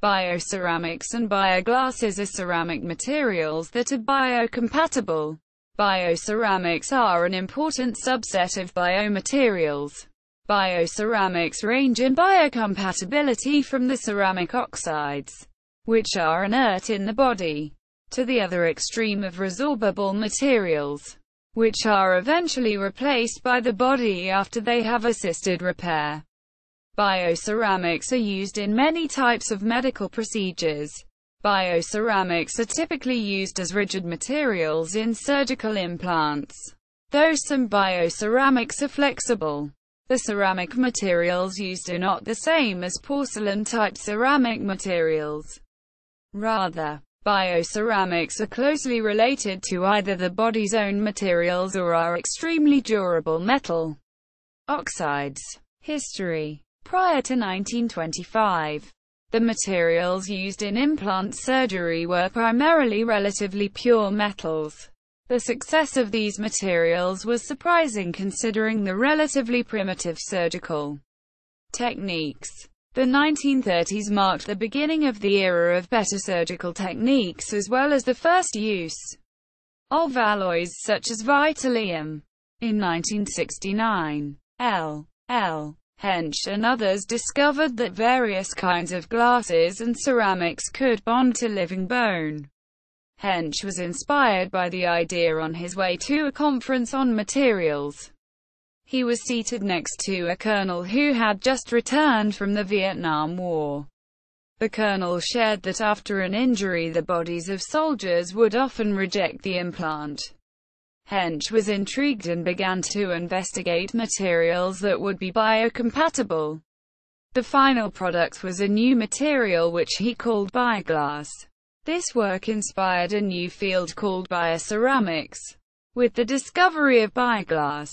Bioceramics and bioglasses are ceramic materials that are biocompatible. Bioceramics are an important subset of biomaterials. Bioceramics range in biocompatibility from the ceramic oxides, which are inert in the body, to the other extreme of resorbable materials, which are eventually replaced by the body after they have assisted repair. Bioceramics are used in many types of medical procedures. Bioceramics are typically used as rigid materials in surgical implants, though some bioceramics are flexible. The ceramic materials used are not the same as porcelain-type ceramic materials. Rather, bioceramics are closely related to either the body's own materials or are extremely durable metal oxides. History. Prior to 1925, the materials used in implant surgery were primarily relatively pure metals. The success of these materials was surprising considering the relatively primitive surgical techniques. The 1930s marked the beginning of the era of better surgical techniques as well as the first use of alloys such as vitalium. In 1969, L. Hench and others discovered that various kinds of glasses and ceramics could bond to living bone. Hench was inspired by the idea on his way to a conference on materials. He was seated next to a colonel who had just returned from the Vietnam War. The colonel shared that after an injury the bodies of soldiers would often reject the implant. Hench was intrigued and began to investigate materials that would be biocompatible. The final product was a new material which he called bioglass. This work inspired a new field called bioceramics. With the discovery of bioglass,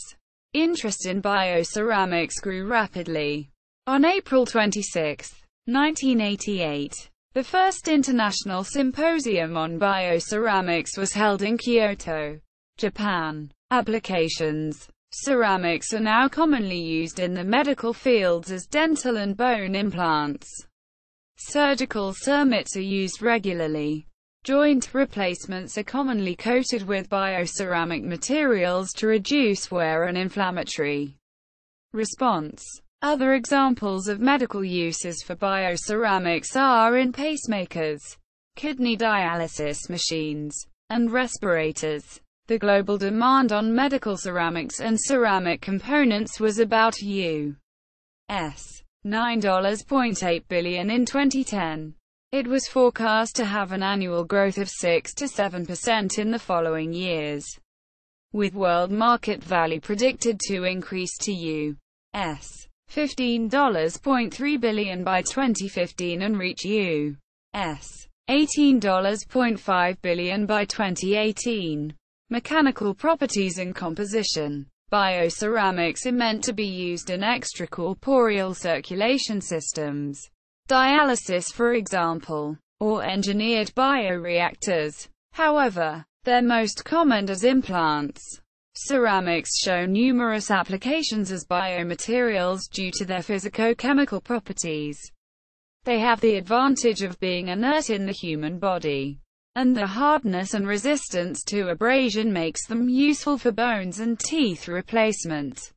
interest in bioceramics grew rapidly. On April 26, 1988, the first international symposium on bioceramics was held in Kyoto, Japan. Applications. Ceramics are now commonly used in the medical fields as dental and bone implants. Surgical cermets are used regularly. Joint replacements are commonly coated with bioceramic materials to reduce wear and inflammatory response. Other examples of medical uses for bioceramics are in pacemakers, kidney dialysis machines, and respirators. The global demand on medical ceramics and ceramic components was about US $9.8 billion in 2010. It was forecast to have an annual growth of 6 to 7% in the following years, with world market value predicted to increase to US $15.3 billion by 2015 and reach US $18.5 billion by 2018. Mechanical properties and composition. Bioceramics are meant to be used in extracorporeal circulation systems, dialysis for example, or engineered bioreactors. However, they're most common as implants. Ceramics show numerous applications as biomaterials due to their physico-chemical properties. They have the advantage of being inert in the human body, and the hardness and resistance to abrasion makes them useful for bones and teeth replacement.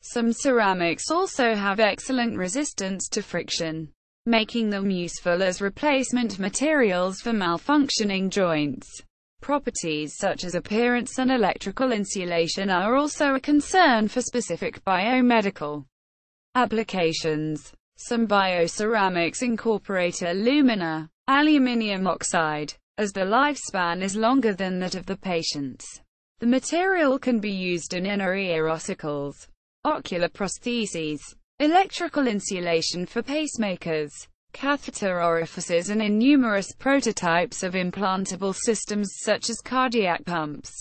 Some ceramics also have excellent resistance to friction, making them useful as replacement materials for malfunctioning joints. Properties such as appearance and electrical insulation are also a concern for specific biomedical applications. Some bioceramics incorporate alumina, aluminium oxide, as the lifespan is longer than that of the patients. The material can be used in inner ear ossicles, ocular prostheses, electrical insulation for pacemakers, catheter orifices and in numerous prototypes of implantable systems such as cardiac pumps.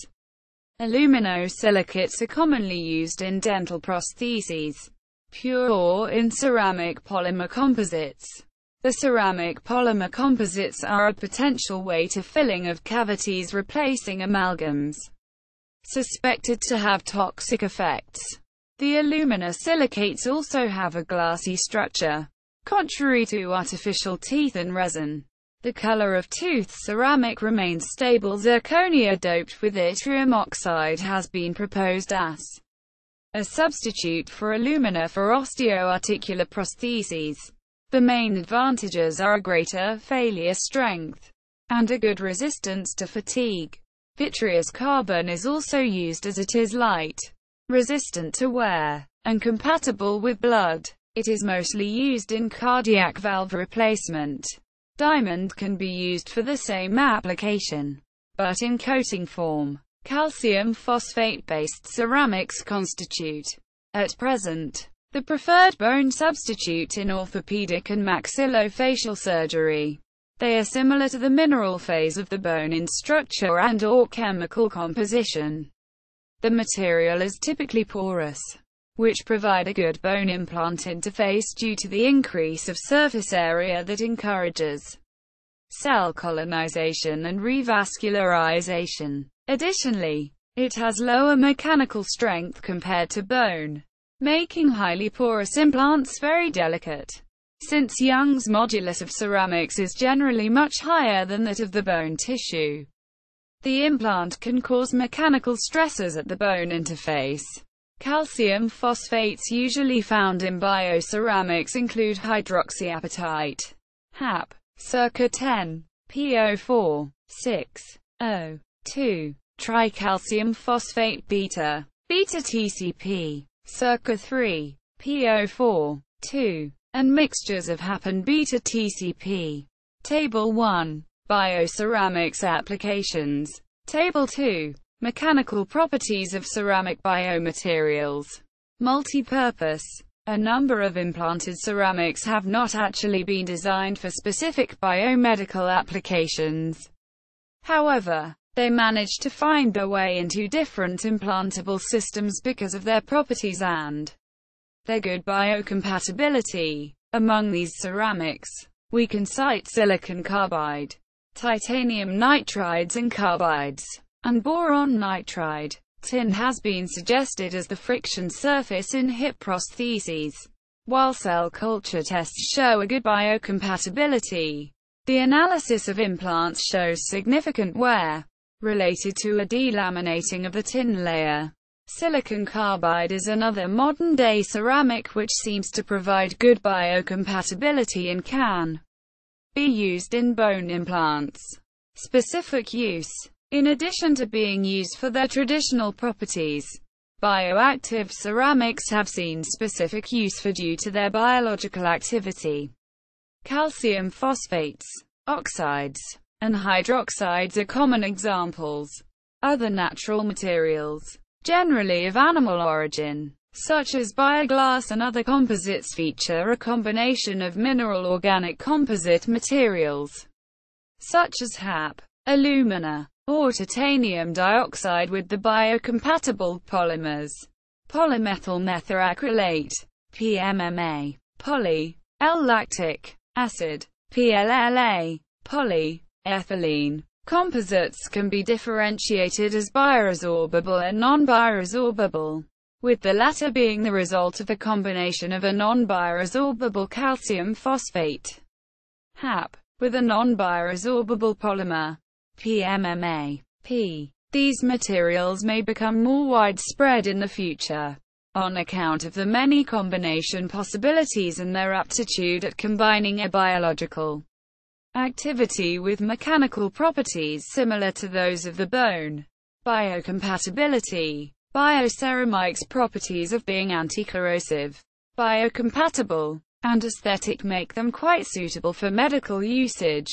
Aluminosilicates are commonly used in dental prostheses, pure or in ceramic polymer composites. The ceramic polymer composites are a potential way to filling of cavities, replacing amalgams suspected to have toxic effects. The aluminosilicates also have a glassy structure. Contrary to artificial teeth and resin, the color of tooth ceramic remains stable. Zirconia doped with yttrium oxide has been proposed as a substitute for alumina for osteoarticular prostheses. The main advantages are a greater failure strength and a good resistance to fatigue. Vitreous carbon is also used as it is light, resistant to wear, and compatible with blood. It is mostly used in cardiac valve replacement. Diamond can be used for the same application, but in coating form. Calcium phosphate-based ceramics constitute, at present, the preferred bone substitute in orthopedic and maxillofacial surgery. They are similar to the mineral phase of the bone in structure and/or chemical composition. The material is typically porous, which provide a good bone implant interface due to the increase of surface area that encourages cell colonization and revascularization. Additionally, it has lower mechanical strength compared to bone, making highly porous implants very delicate. Since Young's modulus of ceramics is generally much higher than that of the bone tissue, the implant can cause mechanical stresses at the bone interface. Calcium phosphates usually found in bioceramics include hydroxyapatite, HAP, circa 10, PO4, 6, O, 2, tricalcium phosphate beta, beta TCP, circa 3, PO4, 2, and mixtures of HAP and beta TCP. Table 1. Bioceramics applications. Table 2. Mechanical properties of ceramic biomaterials. Multi-purpose. A number of implanted ceramics have not actually been designed for specific biomedical applications. However, they manage to find their way into different implantable systems because of their properties and their good biocompatibility. Among these ceramics, we can cite silicon carbide, titanium nitrides and carbides, and boron nitride. Tin has been suggested as the friction surface in hip prostheses. While cell culture tests show a good biocompatibility, the analysis of implants shows significant wear, related to a delaminating of the tin layer. Silicon carbide is another modern-day ceramic which seems to provide good biocompatibility and can be used in bone implants. Specific use. In addition to being used for their traditional properties, bioactive ceramics have seen specific use due to their biological activity. Calcium phosphates, oxides, and hydroxides are common examples. Other natural materials, generally of animal origin, such as bioglass and other composites, feature a combination of mineral-organic composite materials, such as HAP, alumina, or titanium dioxide with the biocompatible polymers, polymethyl methacrylate, PMMA, poly, L-lactic acid, PLLA, polyethylene. Composites can be differentiated as bioresorbable and non-bioresorbable, with the latter being the result of a combination of a non-bioresorbable calcium phosphate, HAP, with a non-bioresorbable polymer, PMMA, P. These materials may become more widespread in the future, on account of the many combination possibilities and their aptitude at combining a biological activity with mechanical properties similar to those of the bone. Biocompatibility. Bioceramics' properties of being anti-corrosive, biocompatible, and aesthetic make them quite suitable for medical usage.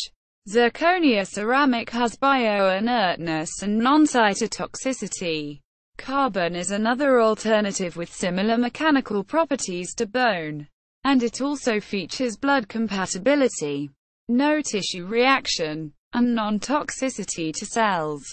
Zirconia ceramic has bio-inertness and non-cytotoxicity. Carbon is another alternative with similar mechanical properties to bone, and it also features blood compatibility, no tissue reaction, and non-toxicity to cells.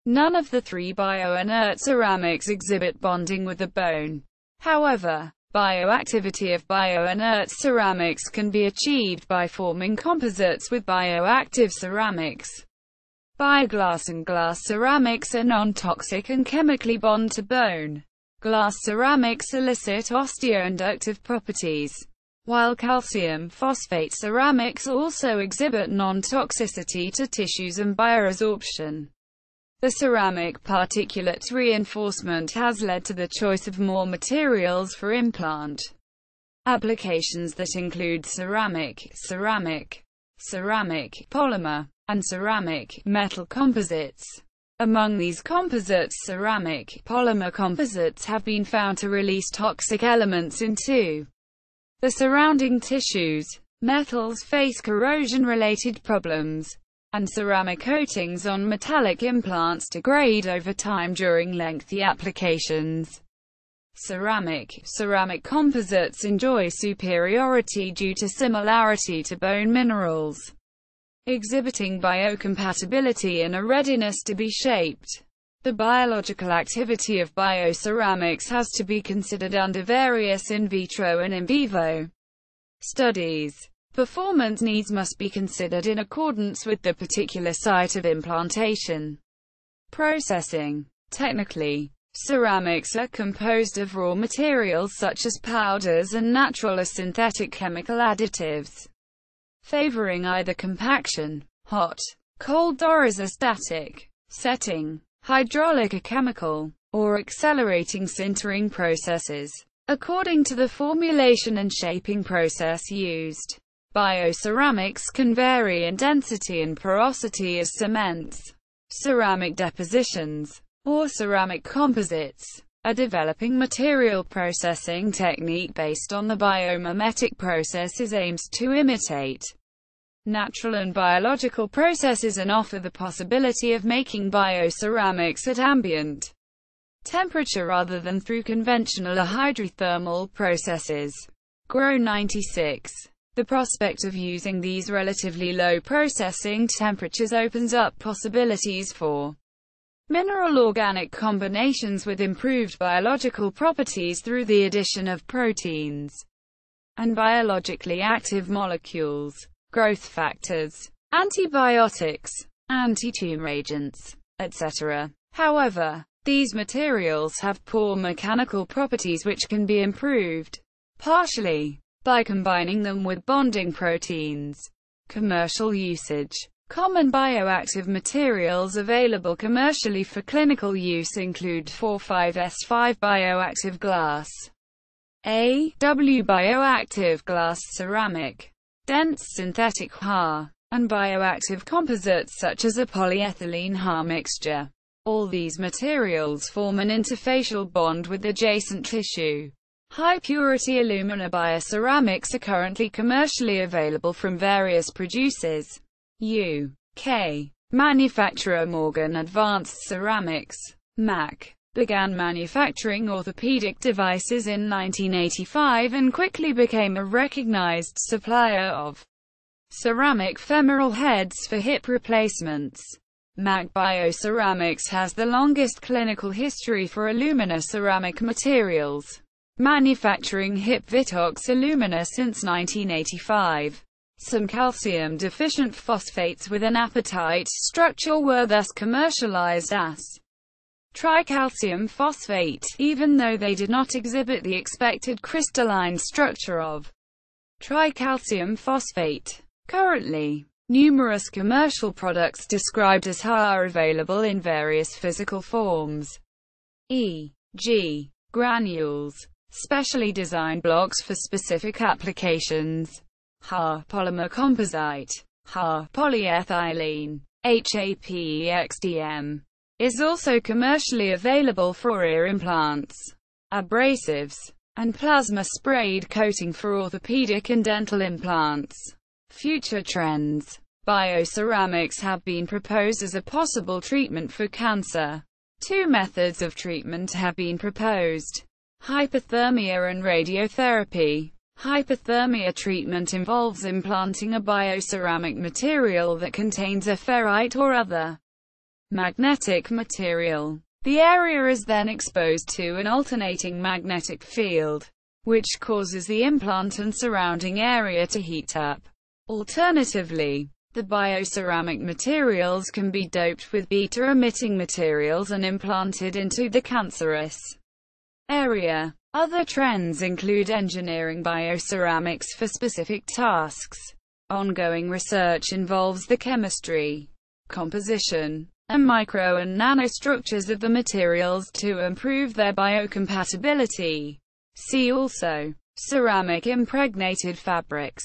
None of the three bio-inert ceramics exhibit bonding with the bone. However, bioactivity of bio-inert ceramics can be achieved by forming composites with bioactive ceramics. Bioglass and glass ceramics are non-toxic and chemically bond to bone. Glass ceramics elicit osteoinductive properties, while calcium phosphate ceramics also exhibit non-toxicity to tissues and bioresorption. The ceramic particulate reinforcement has led to the choice of more materials for implant applications that include ceramic, polymer, and ceramic metal composites. Among these composites, ceramic polymer composites have been found to release toxic elements into the surrounding tissues. Metals face corrosion-related problems, and ceramic coatings on metallic implants degrade over time during lengthy applications. Ceramic composites enjoy superiority due to similarity to bone minerals, exhibiting biocompatibility and a readiness to be shaped. The biological activity of bioceramics has to be considered under various in vitro and in vivo studies. Performance needs must be considered in accordance with the particular site of implantation. Processing. Technically, ceramics are composed of raw materials such as powders and natural or synthetic chemical additives, favoring either compaction, hot, cold or isostatic setting, hydraulic or chemical, or accelerating sintering processes, according to the formulation and shaping process used. Bioceramics can vary in density and porosity as cements, ceramic depositions, or ceramic composites. A developing material processing technique based on the biomimetic processes aims to imitate natural and biological processes and offer the possibility of making bioceramics at ambient temperature rather than through conventional or hydrothermal processes. GROW 96. The prospect of using these relatively low processing temperatures opens up possibilities for mineral-organic combinations with improved biological properties through the addition of proteins and biologically active molecules, growth factors, antibiotics, anti-tumor agents, etc. However, these materials have poor mechanical properties which can be improved, partially, by combining them with bonding proteins. Commercial usage. Common bioactive materials available commercially for clinical use include 4,5S5 bioactive glass, AW bioactive glass ceramic, dense synthetic HA, and bioactive composites such as a polyethylene HA mixture. All these materials form an interfacial bond with adjacent tissue. High-purity alumina bioceramics are currently commercially available from various producers. UK manufacturer Morgan Advanced Ceramics, MAC, began manufacturing orthopedic devices in 1985 and quickly became a recognized supplier of ceramic femoral heads for hip replacements. MAC Bioceramics has the longest clinical history for alumina ceramic materials, manufacturing hip Vitox alumina since 1985. Some calcium-deficient phosphates with an apatite structure were thus commercialized as tricalcium phosphate, even though they did not exhibit the expected crystalline structure of tricalcium phosphate. Currently, numerous commercial products described as HA are available in various physical forms, e.g., granules, specially designed blocks for specific applications, HA polymer composite, HA polyethylene, HAPXDM, is also commercially available for ear implants, abrasives, and plasma sprayed coating for orthopedic and dental implants. Future trends. Bioceramics have been proposed as a possible treatment for cancer. Two methods of treatment have been proposed: hypothermia and radiotherapy. Hypothermia treatment involves implanting a bioceramic material that contains a ferrite or other magnetic material. The area is then exposed to an alternating magnetic field, which causes the implant and surrounding area to heat up. Alternatively, the bioceramic materials can be doped with beta-emitting materials and implanted into the cancerous area. Other trends include engineering bioceramics for specific tasks. Ongoing research involves the chemistry, composition, and micro and nanostructures of the materials to improve their biocompatibility. See also ceramic impregnated fabrics.